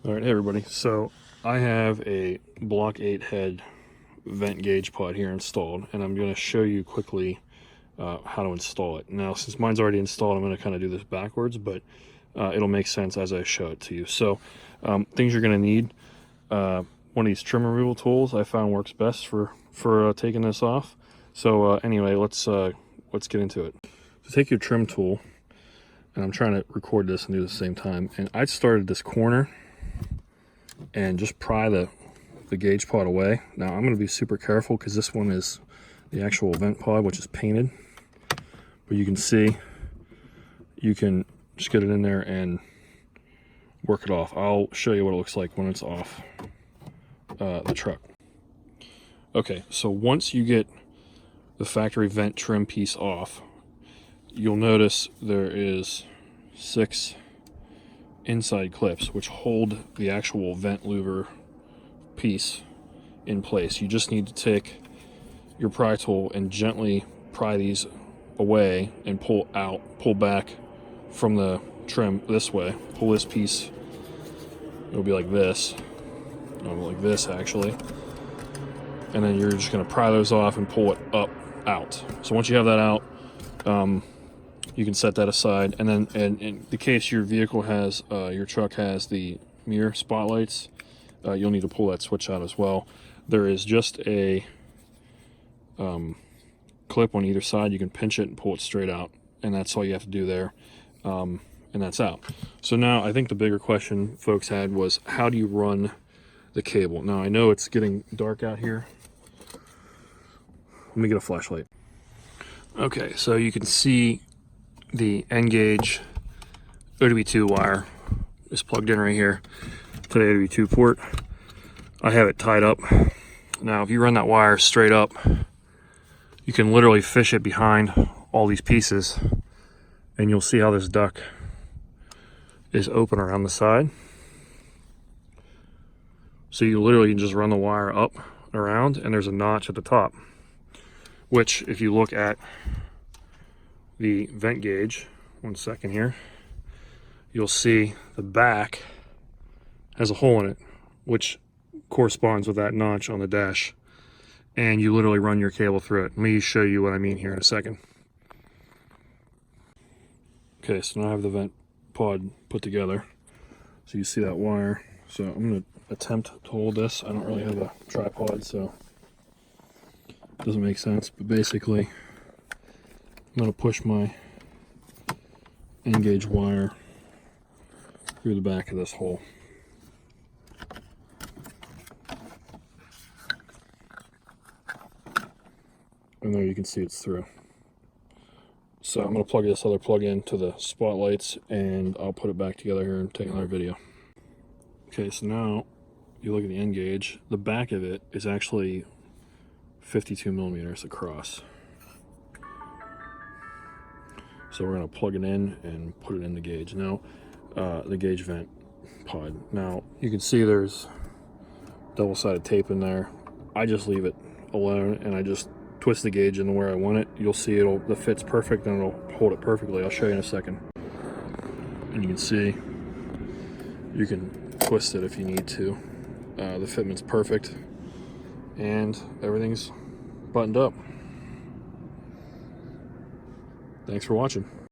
All right, hey everybody. So I have a Block8Head vent gauge pod here installed, and I'm going to show you quickly how to install it. Now, since mine's already installed, I'm going to kind of do this backwards, but it'll make sense as I show it to you. So things you're going to need, one of these trim removal tools I found works best for taking this off. So anyway, let's get into it. So take your trim tool, and I'm trying to record this and do it at the same time, and I started this corner and just pry the gauge pod away. Now I'm going to be super careful because this one is the actual vent pod, which is painted, but you can see you can just get it in there and work it off. I'll show you what it looks like when it's off the truck. Okay, so once you get the factory vent trim piece off, you'll notice there is 6 inside clips which hold the actual vent louver piece in place. You just need to take your pry tool and gently pry these away and pull back from the trim this way. Pull this piece, it'll be like this, actually, and then you're just going to pry those off and pull it out. So once you have that out, you can set that aside, and then in the case your vehicle has, your truck has the mirror spotlights, you'll need to pull that switch out as well. There is just a clip on either side. You can pinch it and pull it straight out, and that's all you have to do there, and that's out. So now I think the bigger question folks had was, how do you run the cable? Now I know it's getting dark out here. Let me get a flashlight. Okay, so you can see the Nguage ODB II wire is plugged in right here to the ODB II port. I have it tied up. Now if you run that wire straight up, you can literally fish it behind all these pieces, and you'll see how this duct is open around the side. So you literally can just run the wire up around, and there's a notch at the top, which if you look at the vent gauge, one second here, you'll see the back has a hole in it, which corresponds with that notch on the dash, and you literally run your cable through it. Let me show you what I mean here in a second. Okay, so now I have the vent pod put together, so you see that wire. So I'm going to attempt to hold this. I don't really have a tripod, so it doesn't make sense, but basically I'm going to push my Nguage wire through the back of this hole. And there you can see it's through. So I'm going to plug this other plug in to the spotlights, and I'll put it back together here and take another video. Okay, so now you look at the Nguage. The back of it is actually 52 millimeters across. So we're going to plug it in and put it in the gauge. Now, the gauge vent pod. Now, you can see there's double-sided tape in there. I just leave it alone, and I just twist the gauge in where I want it. You'll see the fit's perfect, and it'll hold it perfectly. I'll show you in a second. And you can see you can twist it if you need to. The fitment's perfect, and everything's buttoned up. Thanks for watching.